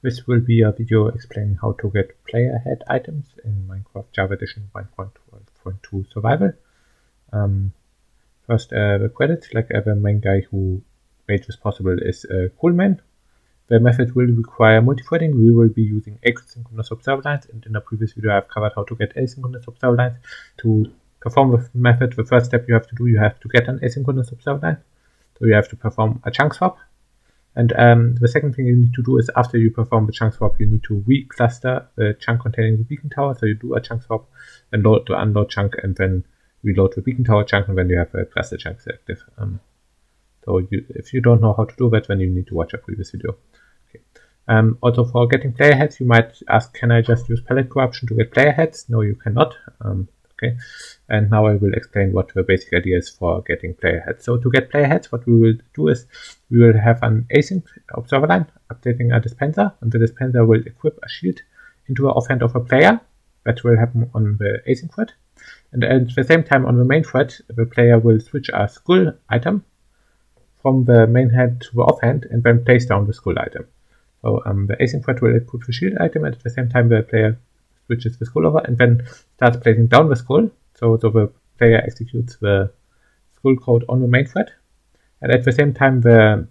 This will be a video explaining how to get player head items in Minecraft Java Edition 1.12.2 Survival. First, the credits, like the main guy who made this possible is Coolman. The method will require multi-threading. We will be using asynchronous observer lines, and in a previous video I've covered how to get asynchronous observer lines. To perform the method, the first step you have to do, you have to get an asynchronous observer line. So you have to perform a chunk swap. And the second thing you need to do is, after you perform the chunk swap, you need to recluster the chunk containing the beacon tower. So you do a chunk swap, then load the unload chunk, and then reload the beacon tower chunk, and then you have a cluster chunk selective. So if you don't know how to do that, then you need to watch a previous video. Okay. Also, for getting player heads, you might ask, can I just use palette corruption to get player heads? No, you cannot. Okay. And now I will explain what the basic idea is for getting player heads. So to get player heads, what we will do is we will have an async observer line updating a dispenser, and the dispenser will equip a shield into the offhand of a player. That will happen on the async thread. And at the same time, on the main thread, the player will switch a skull item from the main head to the offhand and then place down the skull item. So the async thread will equip the shield item, and at the same time the player switches the skull over and then starts placing down the skull. So the player executes the skull code on the main thread, and at the same time the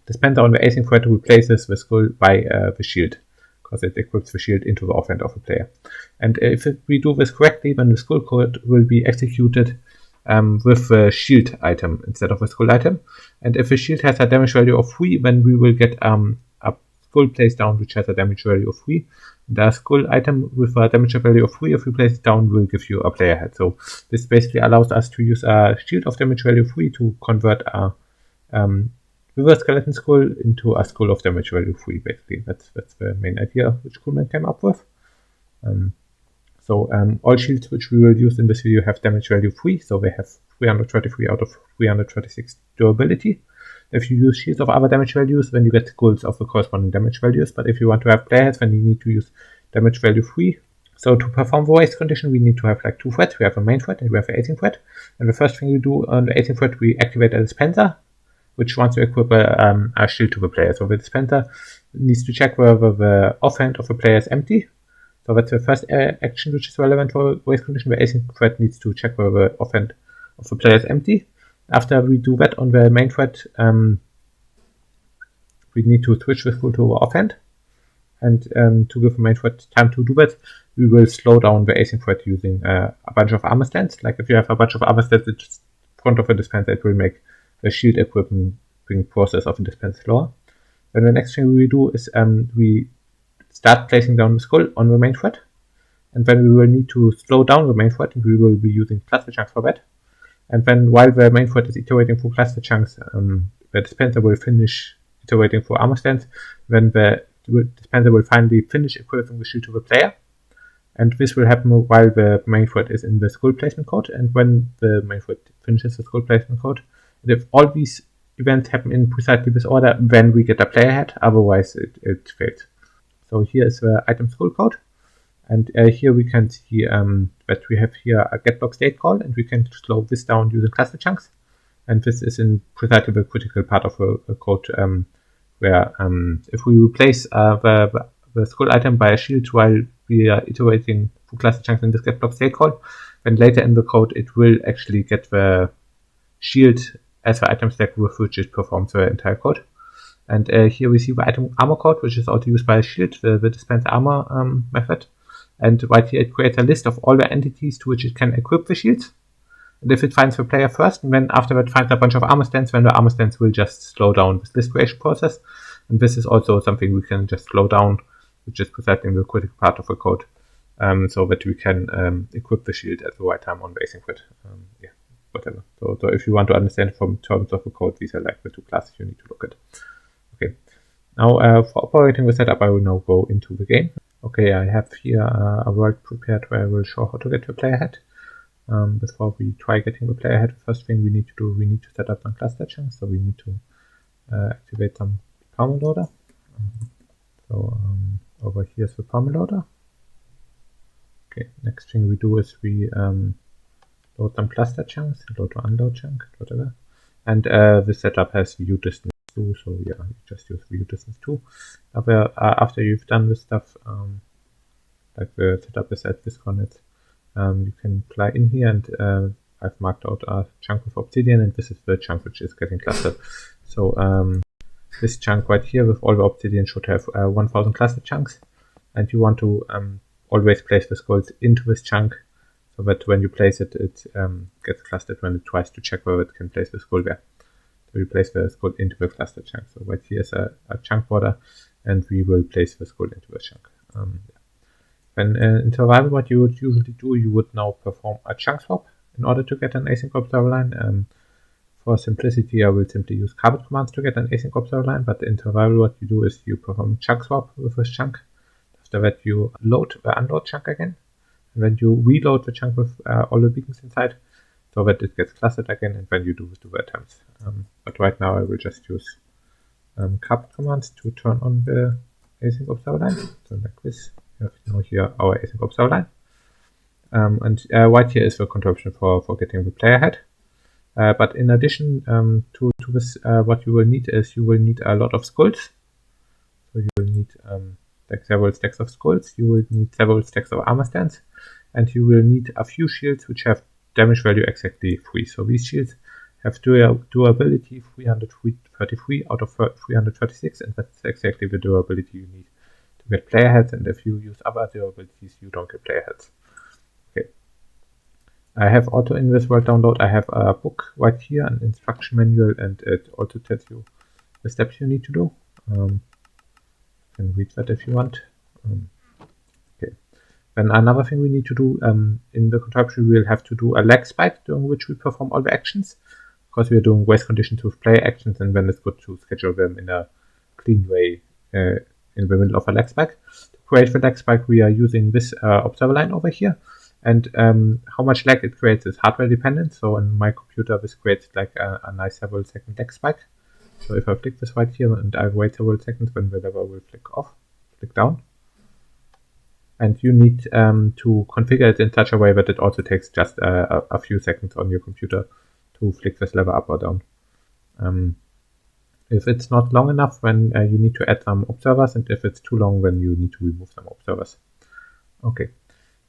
dispenser on the async thread replaces the skull by the shield, because it equips the shield into the offhand of the player. And if we do this correctly, then the skull code will be executed with the shield item instead of a skull item. And if the shield has a damage value of 3, then we will get a skull placed down which has a damage value of 3. The skull item with a damage value of 3, if you place it down, will give you a player head. So this basically allows us to use a shield of damage value 3 to convert a reverse skeleton skull into a skull of damage value 3. Basically, that's the main idea which Coolman came up with. All shields which we will use in this video have damage value 3, so they have 333 out of 336 durability. If you use shields of other damage values, then you get skulls of the corresponding damage values, but if you want to have player heads, then you need to use damage value 3. So to perform the waste condition, we need to have like two threads. We have a main thread and we have an async thread. And the first thing we do on the async thread, we activate a dispenser, which wants to equip a shield to the player. So the dispenser needs to check whether the offhand of the player is empty. So that's the first action which is relevant for waste condition. The async thread needs to check whether the offhand of the player is empty. After we do that on the main thread, we need to switch the skull to our offhand. And to give the main thread time to do that, we will slow down the async thread using a bunch of armor stands. Like if you have a bunch of armor stands in front of a dispenser, it will make the shield equipping process of the dispenser slower. Then the next thing we do is we start placing down the skull on the main thread, and then we will need to slow down the main thread, and we will be using cluster chunks for that. And then while the main thread is iterating through cluster chunks, the dispenser will finish iterating through armor stands. Then the dispenser will finally finish equipping the shield to the player, and this will happen while the main thread is in the skull placement code. And when the main thread finishes the skull placement code, and if all these events happen in precisely this order, then we get a player head, otherwise it fails. So here is the item skull code, and here we can see that we have here a getBlock state call, and we can slow this down using cluster chunks. And this is in precisely the critical part of the code where if we replace the skull item by a shield while we are iterating through cluster chunks in this getBlock state call, then later in the code it will actually get the shield as the item stack with which it performs the entire code. And here we see the item armor code, which is also used by a shield, the dispense armor method. And right here it creates a list of all the entities to which it can equip the shields. And if it finds the player first, and then after that finds a bunch of armor stands, then the armor stands will just slow down this list creation process. And this is also something we can just slow down, which is precisely in the critical part of the code, so that we can equip the shield at the right time on the async thread. Whatever. So if you want to understand from terms of the code, these are like the two classes you need to look at. Okay. Now for operating the setup, I will now go into the game. Okay, I have here a world prepared where I will show how to get the player head. Before we try getting the player head, the first thing we need to do, we need to set up some cluster chunks. So we need to activate some perma loader. Over here is the perma loader. Okay, next thing we do is we load some cluster chunks, load to unload chunk, whatever. And the setup has view distance 2, so yeah, you just use view distance 2. After you've done this stuff, like the setup is at this coordinates, you can fly in here, and I've marked out a chunk of obsidian, and this is the chunk which is getting clustered. So this chunk right here with all the obsidian should have 1000 clustered chunks, and you want to always place the skulls into this chunk, so that when you place it, it gets clustered when it tries to check whether it can place the skull there. So you place the skull into the clustered chunk. So right here is a chunk border, and we will place the skull into the chunk. Then in survival, what you would usually do, you would now perform a chunk swap in order to get an async observer line. For simplicity, I will simply use carpet commands to get an async observer line, but in survival, what you do is you perform a chunk swap with this chunk. After that, you load the unload chunk again, and then you reload the chunk with all the beacons inside, so that it gets clustered again, and then you do the attempts. But right now, I will just use carpet commands to turn on the async observer line. So like this. You have now here our async observer line. And right here is the contraption for getting the player head. But in addition to this, what you will need is you will need a lot of skulls. So you will need like several stacks of skulls. You will need several stacks of armor stands, and you will need a few shields which have damage value exactly 3. So these shields have durability 333 out of 336, and that's exactly the durability you need to get player heads, and if you use other durabilities, you don't get player heads. Okay. I have also in this world download, I have a book right here, an instruction manual, and it also tells you the steps you need to do. You can read that if you want. Okay. Then another thing we need to do in the contraption, we will have to do a lag spike during which we perform all the actions. Because we are doing race conditions with player actions, and then it's good to schedule them in a clean way in the middle of a lag spike. To create the lag spike, we are using this observer line over here. And how much lag it creates is hardware dependent. So in my computer, this creates like a nice several second lag spike. So if I flick this right here and I wait several seconds, then the lever will flick down. And you need to configure it in such a way that it also takes just a few seconds on your computer to flick this lever up or down. If it's not long enough, then you need to add some observers, and if it's too long, then you need to remove some observers. Okay.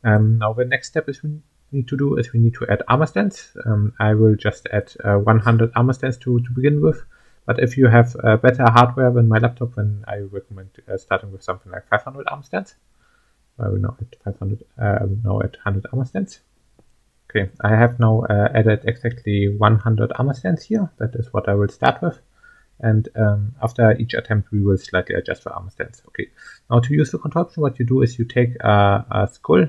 Now the next step is we need to add armor stands. I will just add 100 armor stands to begin with, but if you have better hardware than my laptop, then I recommend starting with something like 500 armor stands. I will now add 500. Now add 100 armor stands. Okay, I have now added exactly 100 armor stands here. That is what I will start with. And after each attempt, we will slightly adjust the armor stands. Okay, now to use the contraption, what you do is you take a skull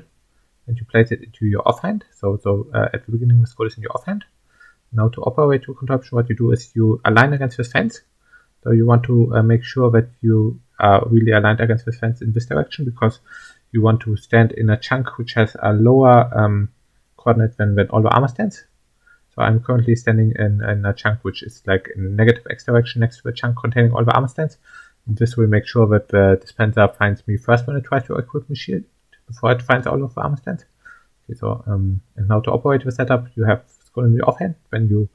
and you place it into your offhand. So at the beginning, the skull is in your offhand. Now to operate your contraption, what you do is you align against this fence. So you want to make sure that you are really aligned against this fence in this direction, because you want to stand in a chunk which has a lower coordinate than all the armor stands. So I'm currently standing in a chunk which is like in negative x direction next to a chunk containing all the armor stands. And this will make sure that the dispenser finds me first when it tries to equip my shield, before it finds all of the armor stands. Okay, so and now to operate the setup, you have skull in the offhand. When you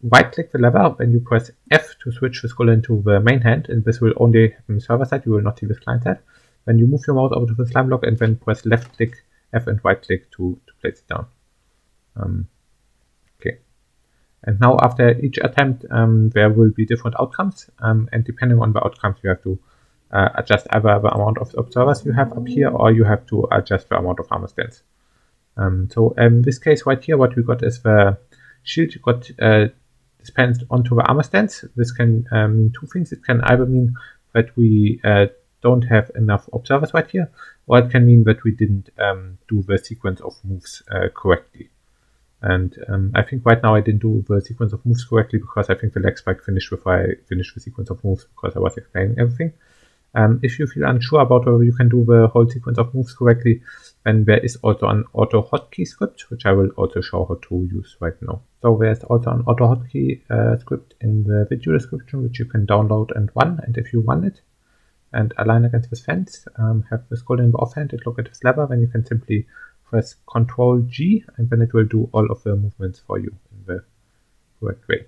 right click the lever, then you press F to switch the skull into the main hand, and this will only happen on the server side, you will not see this client side. Then you move your mouse over to the slime block and then press left click F and right click to place it down. Okay. And now after each attempt, there will be different outcomes, and depending on the outcomes, you have to adjust either the amount of observers you have up here, or you have to adjust the amount of armor stands. So in this case right here, what we got is the shield got dispensed onto the armor stands. This can mean two things. It can either mean that we don't have enough observers right here, or it can mean that we didn't do the sequence of moves correctly. And I think right now I didn't do the sequence of moves correctly, because I think the lag spike finished before I finished the sequence of moves, because I was explaining everything. If you feel unsure about whether you can do the whole sequence of moves correctly, then there is also an auto hotkey script, which I will also show how to use right now. So there's also an auto hotkey script in the video description, which you can download and run. And if you run it and align against this fence, have the skull in the offhand and look at this lever, then you can simply press Ctrl G, and then it will do all of the movements for you in the correct way.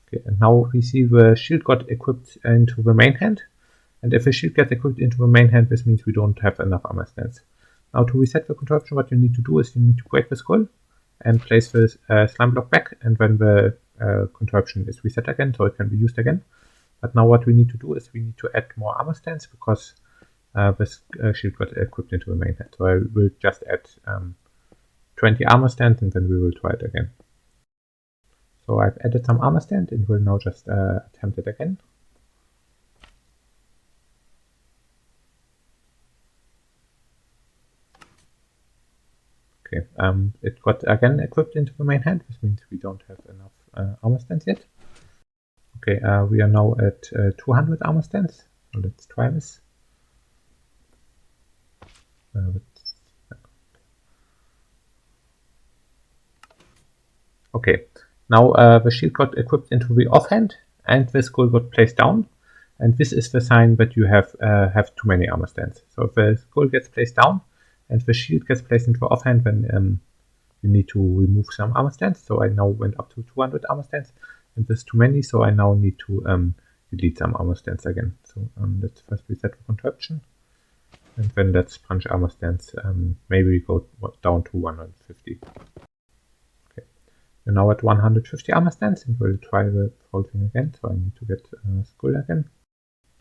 Okay, and now we see the shield got equipped into the main hand. And if a shield gets equipped into the main hand, this means we don't have enough armor stands. Now to reset the contraption, what you need to do is you need to break the skull and place the slime block back, and then the contraption is reset again, so it can be used again. But now what we need to do is we need to add more armor stands because this shield got equipped into the main hand. So I will just add 20 armor stands and then we will try it again. So I've added some armor stand and will now just attempt it again. Okay, it got again equipped into the main hand. This means we don't have enough armor stands yet. Okay, we are now at 200 armor stands. So let's try this. Okay, now the shield got equipped into the offhand, and the skull got placed down. And this is the sign that you have too many armor stands. So if the skull gets placed down and the shield gets placed into the offhand, then you need to remove some armor stands. So I now went up to 200 armor stands, and there's too many, so I now need to delete some armor stands again. So let's first reset the contraption, and then let's punch armor stands. Maybe we go down to 150. Okay, we're now at 150 armor stands, and we'll try the whole thing again. So I need to get skull again.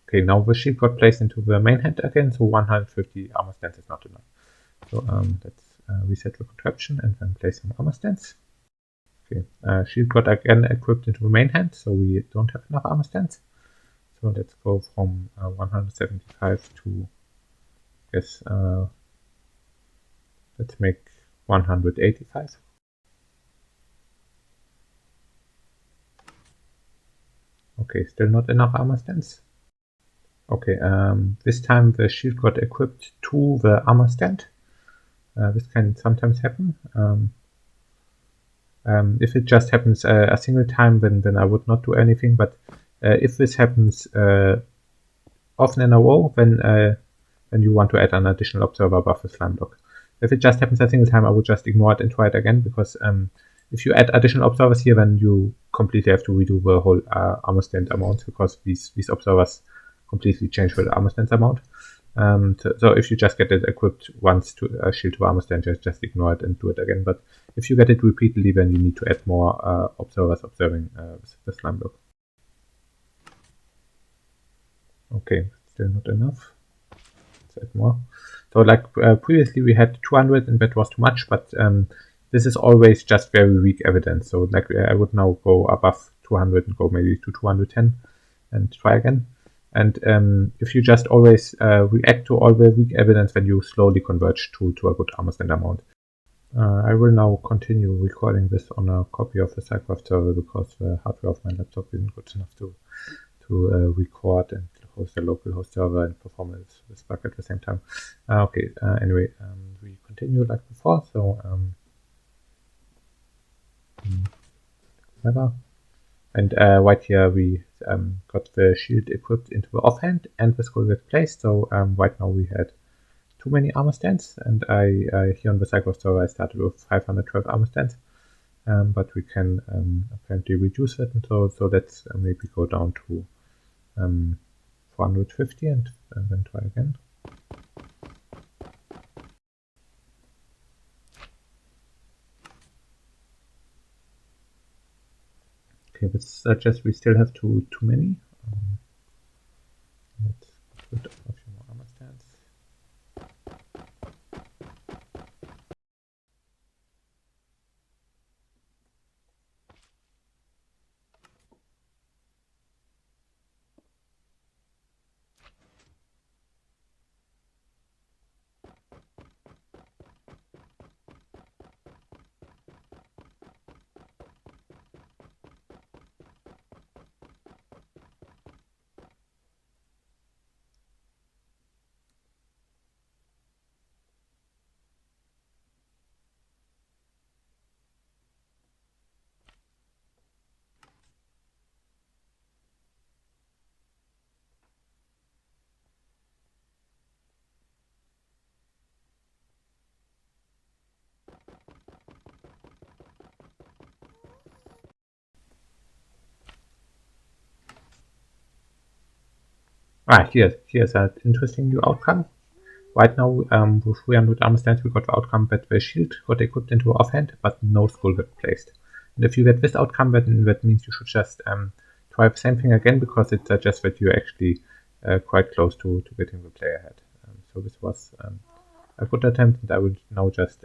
Okay, now the shield got placed into the main hand again, so 150 armor stands is not enough. So let's reset the contraption and then place some armor stands. Okay, shield got again equipped into the main hand, so we don't have enough armor stands. So let's go from 175 to, I guess, let's make 185. Okay, still not enough armor stands. Okay, this time the shield got equipped to the armor stand. This can sometimes happen. If it just happens a single time, then I would not do anything. But if this happens often in a row, then you want to add an additional observer above the slime block. If it just happens a single time, I would just ignore it and try it again, because if you add additional observers here, then you completely have to redo the whole armor stand amount, because these observers completely change the armor stand amount. So if you just get it equipped once to a shield to armor stand, just ignore it and do it again. But if you get it repeatedly, then you need to add more observers observing the slime block. Okay, still not enough. Let's add more. So like previously we had 200 and that was too much, but this is always just very weak evidence. So like I would now go above 200 and go maybe to 210 and try again. And if you just always react to all the weak evidence, then you slowly converge to a good armor stand amount. I will now continue recording this on a copy of the SciCraft server, because the hardware of my laptop isn't good enough to record and host a local host server and perform this bug at the same time. Okay, anyway, we continue like before. So whatever. And right here we got the shield equipped into the offhand and the skull get placed. So right now we had too many armor stands, and I here on the SciCraft server I started with 512 armor stands, but we can apparently reduce it. And so let's maybe go down to 450 and then try again. Okay, but suggests we still have too many. Let's put a few more armor stands. Here's an interesting new outcome. Right now, with 300 armor stands, we got the outcome that the shield got equipped into offhand, but no skull got placed. And if you get this outcome, then that means you should just try the same thing again, because it suggests that you're actually quite close to getting the player ahead. So this was a good attempt, and I will now just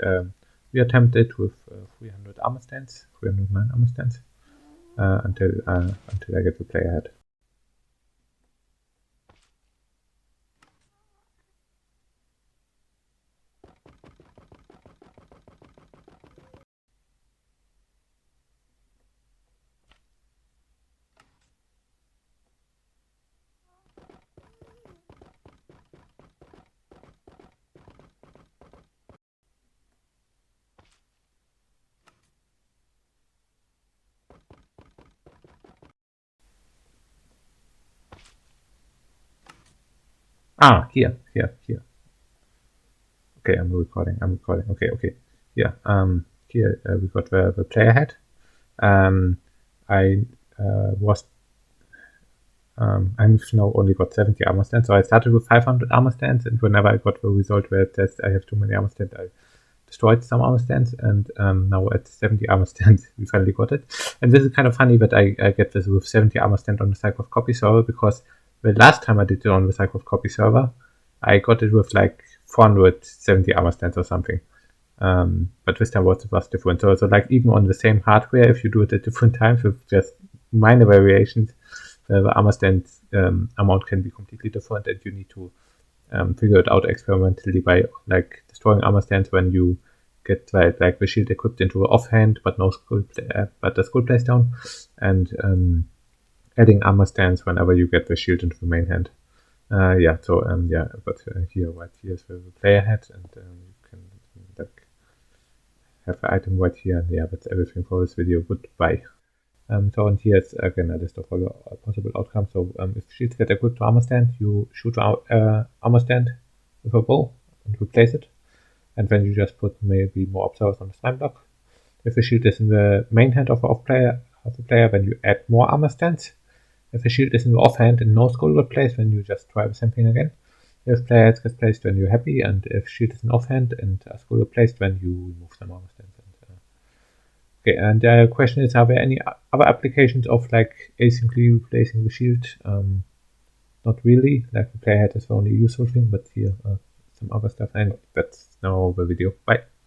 reattempt it with 300 armor stands, 309 armor stands, until I get the player ahead. Here. Okay, I'm recording. Okay. Yeah. Here we got the player head. I was I've now only got 70 armor stands, so I started with 500 armor stands, and whenever I got the result where it says I have too many armor stands, I destroyed some armor stands, and now at 70 armor stands, we finally got it. And this is kind of funny that I get this with 70 armor stand on the Cyclops copy server, because the last time I did it on the Cyclops copy server, I got it with like 470 armor stands or something. But this time was different. So like even on the same hardware, if you do it at different times with just minor variations, the armor stand amount can be completely different, and you need to figure it out experimentally by like destroying armor stands when you get like the shield equipped into offhand, but no skull, but the skull plays down, and adding armor stands whenever you get the shield into the main hand. But here, right here is the player head, and you can like have the item right here. And yeah, that's everything for this video. Goodbye. So and here's again a list of all the possible outcomes. So if shields get equipped to armor stand, you shoot armor stand with a bow and replace it, and then you just put maybe more observers on the slime block. If the shield is in the main hand of the player, then you add more armor stands. If the shield is in the offhand and no skull got placed, then you just try the same thing again. If player heads gets placed, then you're happy, and if shield is in offhand and a skull got placed, then you remove some armor stands. Okay, and the question is, are there any other applications of like asynchronously replacing the shield? Not really. Like the player head is the only useful thing, but here some other stuff, and that's now the video. Bye.